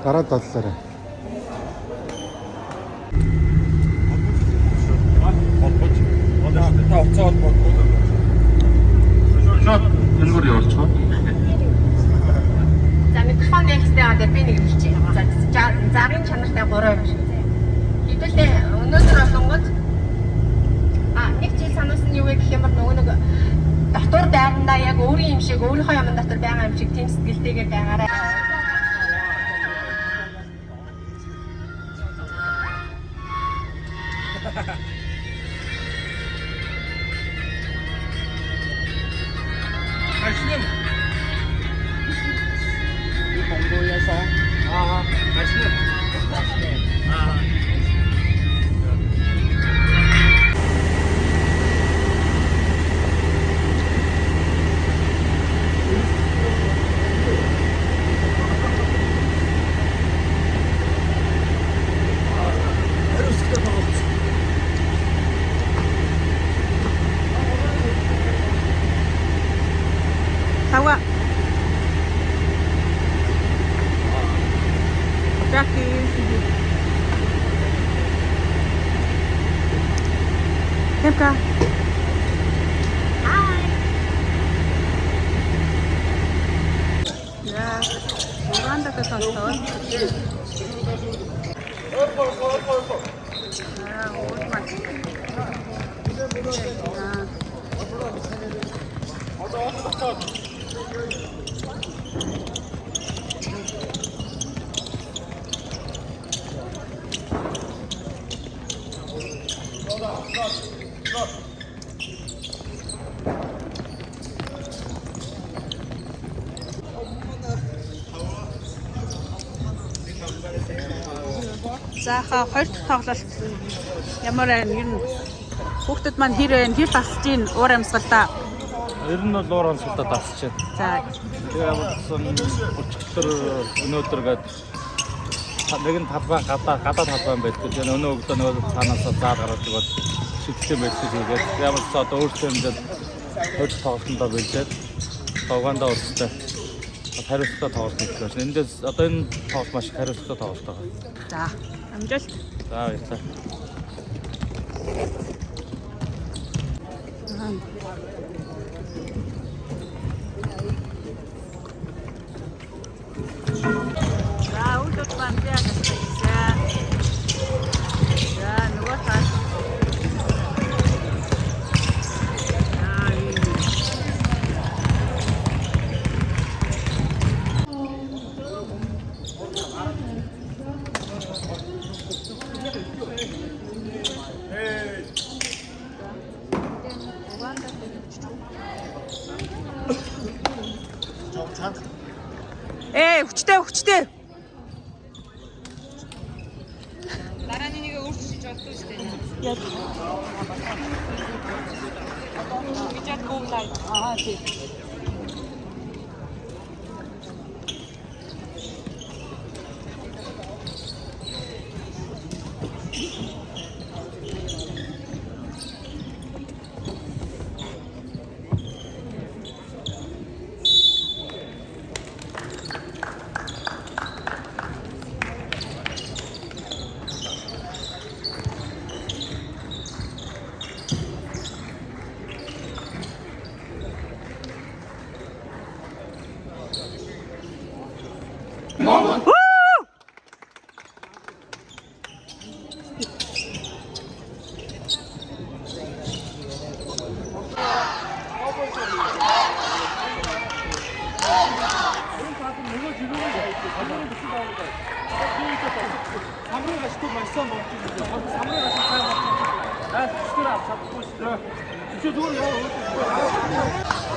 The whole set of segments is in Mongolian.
Дараа таллаарай. Та уцаад бодгоо. Шот энэгээр явуулчихаа. За микрофон нээлттэй аваад би нэг хэлчих. За зарын чанартай 3 юм шиг. Хэдүүлээ өнөөдөр олонгод нэг жил сануулсан юу вэ гэх юм бол нөгөө нэг дотор дайрандаа яг өөрийн юм шиг өөрийнхөө юм дотор байгаа юм шиг тийм сэтгэлтэйгээр байгаарай. Начнем. И Монголия서. Начнем. Tawa. Jackie, Temka. Hi. Yeah, Uganda ka santo. За хоёр дахь тоглолт ямар байна? Ер нь хүүхдүүд маань хэр байна? Хэр тасч гин уур амьсгалаа? Ер нь бол уур амьсгалаа тасч байна. За Тэгээ явуулсан өчигдөр өнөөдөр гээд нэг нь талбай гадаад талбай байдаг. Тэгээ өнөө өглөө нөгөө танаас заад гараад өгөөд шигтэй байсан тэгээд явуулсан одоо өөртөө хэмжээд хөл тоглолтондоо бэлдээд тоглоомдоо өстэй. Хариуцлагатай тоглолт хийж байна. Эндээс одоо энэ тоглолт маш их хариуцлагатай тоглолт байгаа. за амжилт. За баярлалаа. За үлдээд байна яа гэсэн. За нөгөө тал. Хүчтэй. Дараа нь нэгэ өөрчилж олдсон шүү дээ. Яг. Видео гуглаа. Тийм.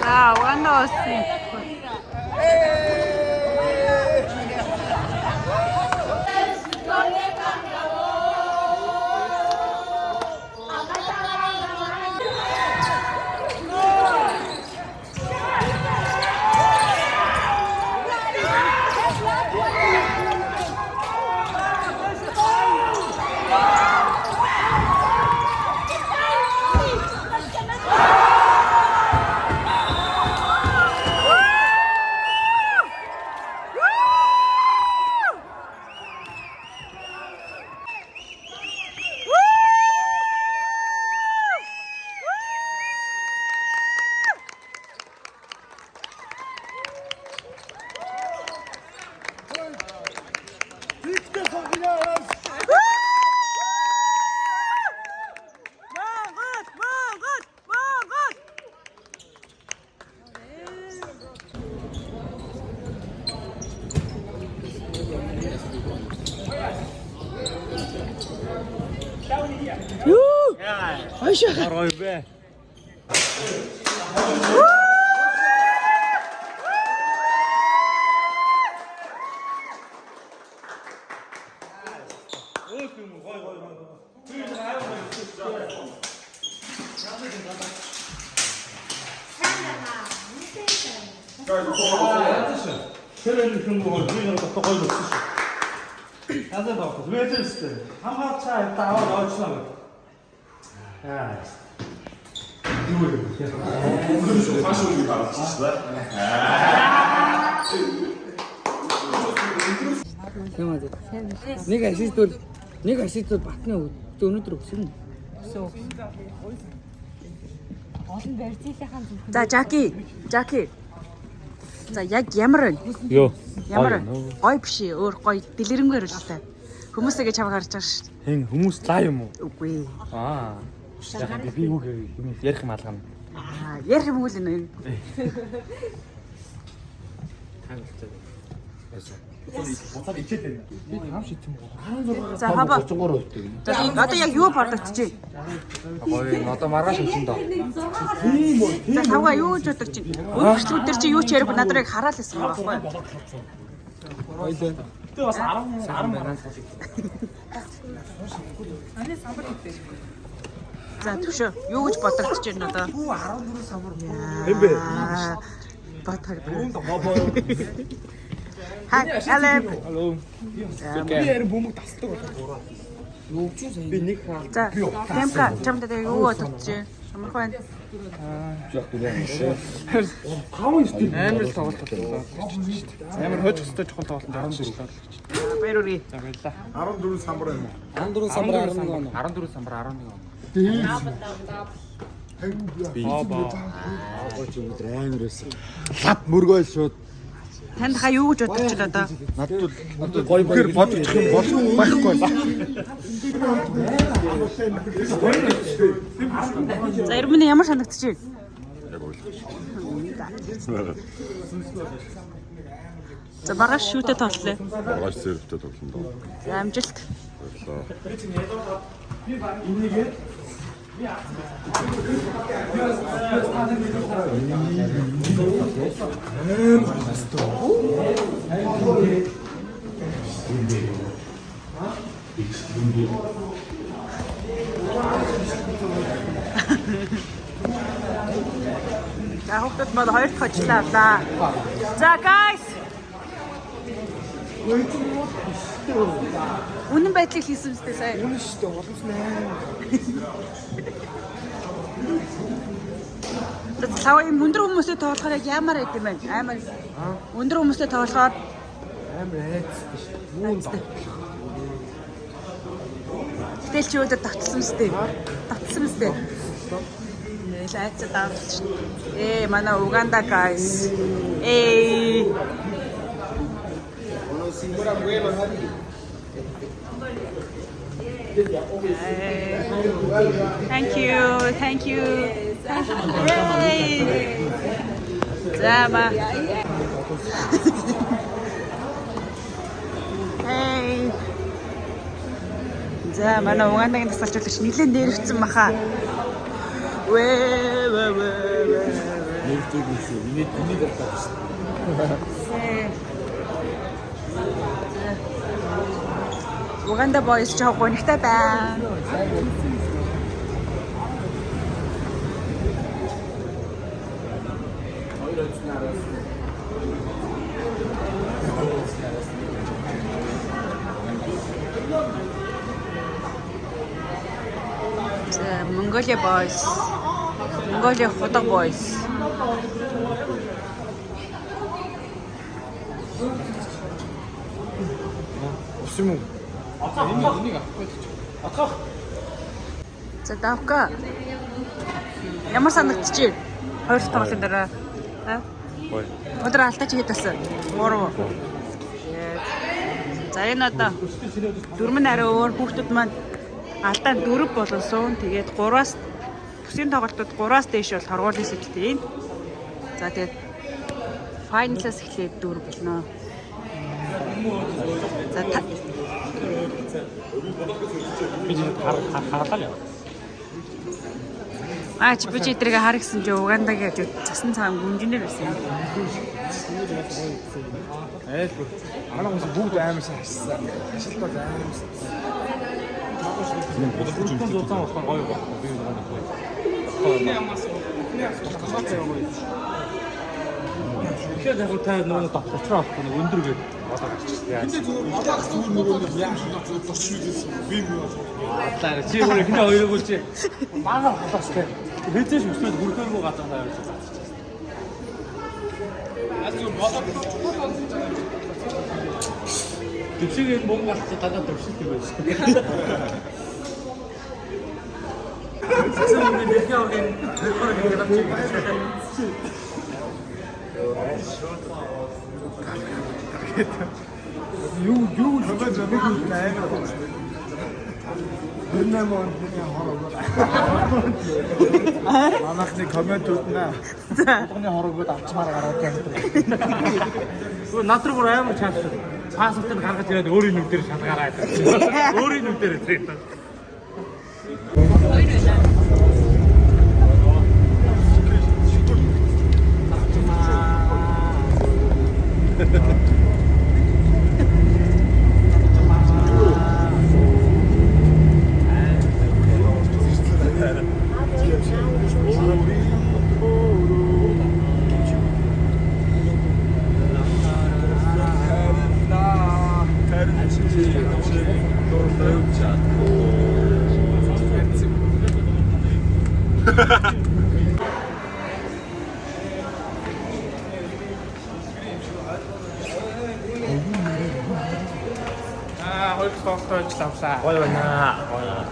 아, 완나왔어. Şöyle hükümlü dünyada tokoyduk. Hazır bakın. Üretirsin. Ama çay tava açına bak. Ha. Şu faşonu tartıştılar. Нэг асийдэл батны өнөөдөр өгсөн. За, Жаки. За, яг ямар вэ? Юу? Ямар гой биш ээ, өөр гой дэлгэрэнгээр л та. Хүмүүсээгээ чамд харж байгаа шүү. Хэн хүмүүс лаа юм уу? Үгүй. Аа. Би юу юм ярих юм алгана. Аа, ярих юм уу л энэ. Буцаад ичээд байна. Би хам шийдсэн мөн. За, хабаа. За, одоо яг юу бодогдож байна? Гоё, одоо маргааш өгсөн доо. За, тавга юу гэж бодож байна? Өөрчлөлт дээр чи юу ч ярихгүй надад яг хараад лсэн байгаа байхгүй. Тэ бас 10 маргааш. За, түшөө. Юу гэж бодогдож байна одоо? 14 самбар. Эм бэ. Батар. Алеп. Алло. Би ярь бөмбөг тасдаг байна. Юу ч юм Би нэг хаа. За, Темка, чамд юу бодогдож байна? Ямар байна? Гавн шүү дээ. Амар тоглолт боллоо. Амар хойч өстэй чухал тоглолт 14. Баярuri. За баярлаа. 14 самбар байна. 14 самбар 11 он. 14 самбар 11 он. Лав мөргөөл шууд. Танд хаа юу гэж бодож байна одоо? Надад гой бэр бодчих юм болов байхгүй. За, Ирмэн ямар санагдаж байна? За, маргааш шүүтэй тоглолоо. Маргааш зэрэгтэй тоглоно доо. За, амжилт. За, хүүхдүүд мод хоёр дахь ажиллаа авлаа. За, guys. Үнэн байдлыг хийсэн үстэй сайн. Үнэн шүү дээ. Боломжтой. Цаа юм өндөр хүмүүстэй тоглохоор яг ямар байд юм бэ? Амар. Өндөр хүмүүстэй тоглохоор Амар айцтай шүү. Юун даа. Тэгэл чи өөдөө татсан үстэй. Татсан үстэй. Нэл айцад авч. Манай Уганда guys. Thank you. Yay! Zama. Hey. За манай Угандагийн тасалжуулагч нэлээд нэрвцэн баха. Нэртэй гэсэн. Миний дартаа биш. Уганда boys жоо гонхтой байна. Mongolia boys. Mongolia Hodag boys. За давка. Ямар санагдчих вэ? Хоёр тоглолтын дараа. Гой. Өдөр алдаач хэд басан? 3. За энэ одоо 4 нь арай өөр хүүхдүүд маань алдаа 4 болон суун. Тэгээд 3-аас бүсийн тоглолтод 3-аас дээш бол торгуулийн сэжтэй юм. За тэгээд файналаас эхлээд 4 болно. За Би харлаа яа. Аач би эдрийг хар гэсэн чи Угандагийн засан цагаан гүнжинээр байсан юм. Манай хүмүүс бүгд амар сайн ажилласан. Ажилт бол амар сайн. Бүгд зузаан болохоор гоё байна. Би тэгэхээр яг та нөгөө дотроо авах нэг өндөр гээд болоод ирчихсэн. Энд зүгээр нөгөө яам шиг зурчих байсан. Би юу аа чи өөр ихний хоёрыг үл чи мага холоостай. Хэзээ ч өсвөл хүрхээгүй газар тавьж байгаа. Дэвшигээр мөнгө гаргаж тагаа төвшилтэй байсан. Зөв нэг яагийн рекорд хийгээд юу хэмжиж байгаа юм бэ? Гүрнэ мөн хорог. Манайхны комментууд наа. Одны хорогод авчмаар гараад байна. Гүр надруу бүр амар чааштай. Пассвортыг гаргаж ирээд өөрийн нүдээр шалгаарай. Өөрийн нүдээр ирээд. Хоёр тоглолтоо ажиллавсаа. Гоё байна.